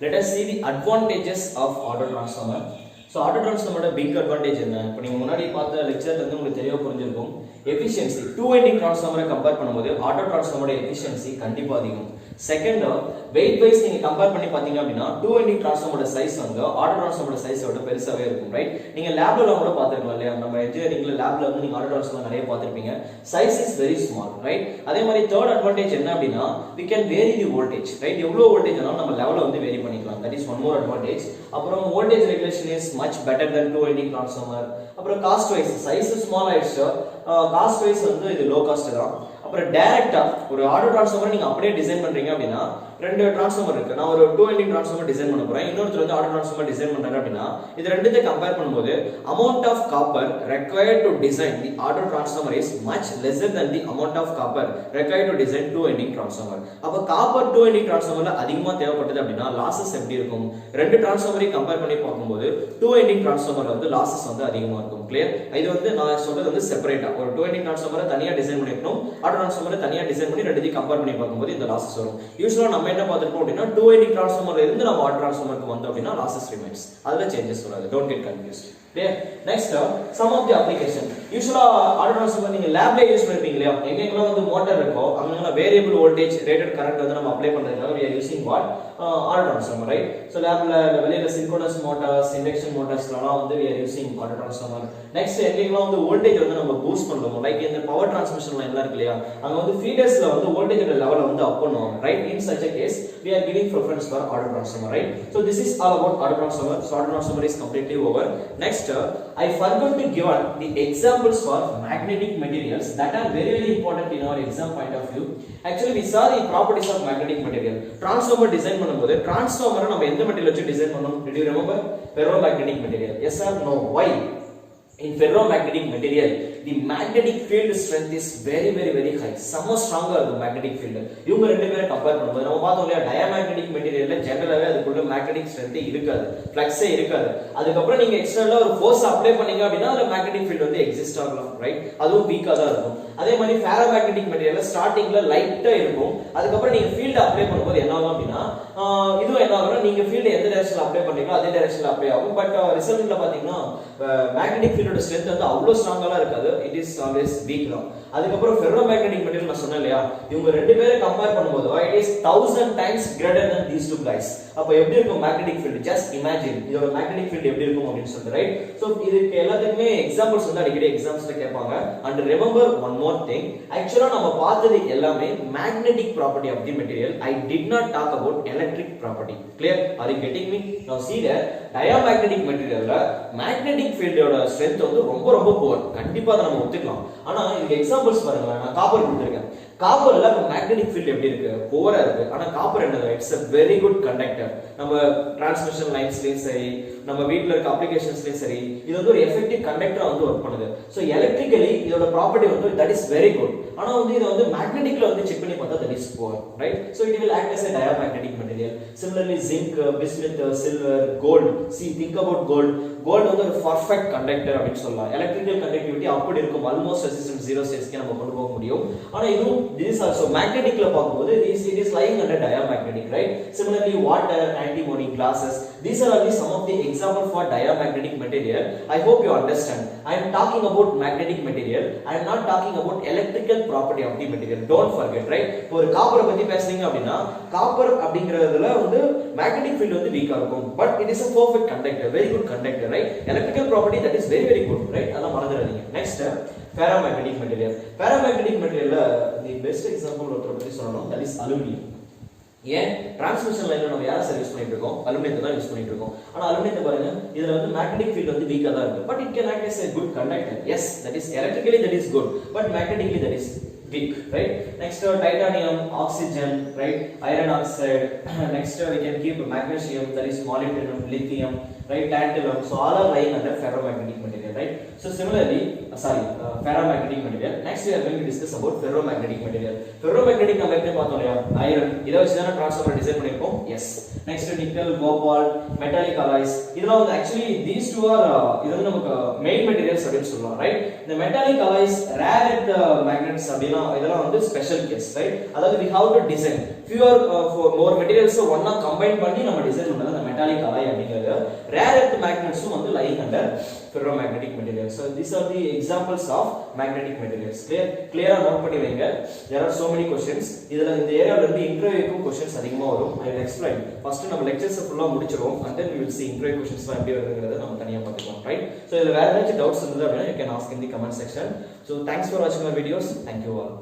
Let us see the advantages of auto transformer. So auto transformer big advantage என்ன? இப்போ நீங்க முன்னாடி பார்த்த லெக்சர்ல இருந்து உங்களுக்கு தெளிவா புரிஞ்சிருக்கும். Efficiency 2 winding transformer கம்பேர் பண்ணும்போது auto transformer efficiency கண்டிப்பா அதிகம். செகண்ட் weight wise நீங்க கம்பேர் பண்ணி பாத்தீங்க அப்படினா 2 winding transformer சைஸ் வந்து auto transformer சைஸை விட பெருசாவே இருக்கும், ரைட்? நீங்க லேப்ல கூட பாத்துக்கலாம் இல்லையா? நம்ம இன்ஜினியரிங்ல லேப்ல வந்து நீங்க auto transformer நிறைய பாத்திருப்பீங்க. Size is very small, right? அதே மாதிரி தேர்ட் அட்வான்டேஜ் என்ன அப்படினா we can vary the voltage, right? எவ்வளவு வோல்டேஜ் வேணாலும் நம்ம லெவல வந்து வேரி பண்ணிக்கலாம். that is one more advantage. அப்புறம் voltage regulation is much better than 2 winding transformer. அப்புறம் காஸ்ட் வைஸ் சைஸ் ஸ்மால் ஆயிடுச்சு, காஸ்ட் வைஸ் வந்து இது லோ காஸ்ட் தான். அப்புறம் டைரக்டா ஒரு ஆட்டோ டிரான்ஸ்ஃபார்மர் நீங்க அப்படியே டிசைன் பண்றீங்க அப்படினா ரெண்டு டிரான்ஸ்ஃபார்மர் இருக்கு. நான் ஒரு 2 winding டிரான்ஸ்ஃபார்மர் டிசைன் பண்ண போறேன், இன்னொருத்தர் வந்து ஆட்டோ டிரான்ஸ்ஃபார்மர் டிசைன் பண்றாரு அப்படினா இது ரெண்டுத்தை கம்பேர் பண்ணும்போது amount of copper required to design the auto transformer is much lesser than the amount of copper required to design 2 winding transformer. அப்ப காப்பர் 2 winding transformerல அதிகமா தேவைப்பட்டது அப்படினா லாசஸ் எப்படி இருக்கும்? ரெண்டு டிரான்ஸ்ஃபார்மரையும் கம்பேர் பண்ணி பார்க்கும்போது 2 winding transformer வந்து லாசஸ் வந்து அதிகமா இருக்கும். கிளியர்? இது வந்து நான் சொல்றது வந்து செப்பரேட்டா ஒரு 2 winding transformer தனியா டிசைன் பண்ணிக்கணும், ஆட்டோ டிரான்ஸ்ஃபார்மரை தனியா டிசைன் பண்ணி ரெண்டையும் கம்பேர் பண்ணி பார்க்கும்போது இந்த லாசஸ் வரும். யூசுவலா நம்ம என்ன பார்த்திருப்போம் அப்படினா 2 winding transformer இருந்து நம்ம ஆட்டோ டிரான்ஸ்ஃபார்மருக்கு வந்தோம் அப்படினா லாசஸ் ரிமைன்ஸ், அதுல சேஞ்சஸ் வராது. Don't get confused. clear? next some of the application யூசுவலா ஆட்டோ டிரான்ஸ்ஃபார்மர் நீங்க லேப்ல யூஸ் பண்ணிருப்பீங்க இல்லையா? எங்கெல்லாம் வந்து மோட்டார் இருக்கோ அங்கெல்லாம் வேரியபிள் வோல்டேஜ் ரேட்டட் கரண்ட் வந்து நம்ம அப்ளை பண்றதுக்காக we are using what auto transformer, right? so லேப்ல வெளியில synchronous motors, induction motorsலாம் வந்து we are using auto transformer. next எங்கெல்லாம் வந்து வோல்டேஜ் வந்து நம்ம பூஸ்ட் பண்றோம், லைக் இந்த பவர் டிரான்ஸ்மிஷன் லைன்ல இருக்கு இல்லையா? அங்க வந்து ஃபீடர்ஸ்ல வந்து வோல்டேஜோட லெவலை வந்து அப் பண்ணுவாங்க, right? in such a case we are giving preference for auto transformer, right? so this is all about auto transformer. so auto transformer is completely over. next I forgot to give the examples for magnetic materials that are very important in our exam point of view. actually we saw the properties of magnetic material. transformer design பண்ணும்போது transformer நம்ம எந்த material வச்சு design பண்ணோம்? did you remember? ferromagnetic material. yes or no? why? in ferromagnetic material the magnetic field strength is very high. செம்ம ஸ்ட்ராங்கா இருக்கும் magnetic field. இவங்க ரெண்டு பேரை கம்பேர் பண்ணும்போது நம்ம பார்த்தோம் இல்லையா, டயமேக்னெட்டிக் மெட்டீரியல்ல ஜெனரலாவே அதுக்குள்ள மேக்னெட்டிக் ஸ்ட்ரென்த் இருக்காது, ஃப்ளக்ஸே இருக்காது. அதுக்கு அப்புறம் நீங்க எக்ஸ்டர்னலா ஒரு ஃபோர்ஸ் அப்ளை பண்ணீங்க அப்படினா அந்த மேக்னெட்டிக் ஃபீல்ட் வந்து எக்ஸிஸ்ட் ஆகலாம், ரைட்? அதுவும் வீக்கா தான் இருக்கும். அதே மாதிரி ஃபெரோமேக்னெட்டிக் மெட்டீரியல்ல ஸ்டார்டிங்ல லைட்டா இருக்கும், அதுக்கு அப்புறம் நீங்க ஃபீல்ட் அப்ளை பண்ணும்போது என்ன ஆகும் அப்படினா இதுவும் என்ன ஆகும்னா நீங்க ஃபீல்ட் எந்த டைரக்ஷன்ல அப்ளை பண்றீங்களோ அதே டைரக்ஷன்ல அப்ளை ஆகும். பட் ரிசல்ட்ல பாத்தீங்கன்னா மேக்னெட்டிக் ஃபீல்டோட ஸ்ட்ரென்த் வந்து அவ்வளவு ஸ்ட்ராங்கா இருக்காது, இட் இஸ் ஆல்வேஸ் வீக் தான். அதுக்கு அப்புறம் ஃபெரோமேக்னெட்டிக் மெட்டீரியல் நான் சொன்னேன் இல்லையா, இவங்க ரெண்டு பேரை கம்பேர் பண்ணும்போது it is 1000 times greater than these two guys. அப்ப எப்படி இருக்கும் மேக்னெட்டிக் ஃபீல்ட்? ஜஸ்ட் இமேஜின் இதோட மேக்னெட்டிக் ஃபீல்ட் எப்படி இருக்கும் அப்படின்னு சொல்லிட்டு, ரைட்? சோ இதுக்கு எல்லாத்துக்குமே எக்ஸாம்பிள்ஸ் வந்து அடிக்கடி எக்ஸாம்ஸ்ல கேட்பாங்க. And remember one more thing, ஆக்சுவலா நம்ம பார்த்தது எல்லாமே magnetic property of the material. I did not talk about electric property. clear? are you getting me? now see that diamagnetic மெட்டீரியல்ல மேக்னெட்டிக் ஃபீல்டோட ஸ்ட்ரென்த் வந்து ரொம்ப புவர், கண்டிப்பா அதை நம்ம ஒத்துக்கலாம். ஆனா இதுக்கு எக்ஸாம்பிள்ஸ் பாருங்க, நான் காப்பர் கொடுத்திருக்கேன். காப்பர்ல மேக்னெட்டிக் ஃபீல்ட் எப்படி இருக்கு? புவரா இருக்கு. ஆனா காப்பர் என்னது? It's a very good conductor. நம்ம டிரான்ஸ்மிஷன் லைன்ஸ்லயும் சரி, நம்ம வீட்ல இருக்க அப்ளிகேஷன்ஸ்லயும் சரி, இது வந்து ஒரு எஃபெக்டிவ் கண்டக்டரா வந்து வர்க் பண்ணுது. சோ எலக்ட்ரிக்கலி இதோட ப்ராப்பர்ட்டி வந்து that is very good. ஆனா வந்து இது வந்து மேக்னெட்டிக்ல வந்து செக் பண்ணி பார்த்தா that is poor, right? so it will act as a diamagnetic material. similarly zinc, bismuth, silver, gold. see think about gold. gold வந்து ஒரு perfect conductor அப்படி சொல்லலாம். electrical conductivity அப்படி இருக்கும், almost resistance 0 க்கு நம்ம கொண்டு போக முடியும். ஆனா இதுவும் this is also magneticல பாக்கும்போது it is lying under diamagnetic, right? similarly water, antimony, glasses, these are only some of the example for diamagnetic material. I hope you understand. I am talking about magnetic material, I am not talking about electrical property of the material. don't forget, right? ஒரு காப்பரை பத்தி பேசுறீங்க அப்படினா copper அப்படிங்கறதுல வந்து magnetic field வந்து வீக்கா இருக்கும், but it is a perfect conductor, very good conductor, right? electrical property that is very good, right? அத மறந்துடாதீங்க. next ferromagnetic material. ferromagnetic materialல the best example ஒருத்தர பத்தி சொல்லணும், that is aluminum. ஏன் டிரான்ஸ்மிஷன் லைன்ல நம்ம யாரை சர்வீஸ் பண்ணிட்டு இருக்கோம்? அலுமினியத்தை தான் யூஸ் பண்ணிட்டு இருக்கோம். ஆனா அலுமினியத்தை பாருங்க, இதுல வந்து மேக்னெட்டிக் ஃபீல்ட் வந்து வீக்கா தான் இருக்கு, but it can act as a good conductor. yes, that is electrically that is good, but magnetically that is weak, right? next titanium, oxygen, right? iron oxide. next we can keep magnesium, that is molybdenum, lithium, right? tantalum. so all are lying under ferromagnetic material, right? so similarly ferromagnetic material. Next we are going to discuss about ferromagnetic material. Ferromagnetic நம்ம எப்படி பார்த்தோம் இல்லையா, iron இத வச்சு தான transformer design பண்ணிருக்கோம். Yes. Next nickel, cobalt, metallic alloys. இதெல்லாம் வந்து actually these two are இது வந்து நமக்கு main materials அப்படினு சொல்லலாம், right? இந்த metallic alloys rare earth magnets அப்படினா இதெல்லாம் வந்து special case, right? அதாவது we have to design fewer for more materials ஒண்ணா combine பண்ணி நம்ம டிசைன் பண்றது அந்த metallic alloy அப்படிங்கிறது. Rare earth magnets வந்து lying under ferromagnetic materials. So these are the examples of magnetic materials. Clear note பண்ணி வைங்க. There are so many questions. இதுல இந்த ஏரியால இருந்து இன்டர்வியூக்கு questions அதிகமா வரும். I will explain. First நம்ம lectures ஃபுல்லா முடிச்சிரோம் and then we will see interview questions எப்படி வருதுங்கறத நம்ம தனியா பார்க்கலாம், right? So இதுல வேற ஏதாச்சும் doubts இருந்தா அப்படினா you can ask in the comment section. So thanks for watching our videos. Thank you all.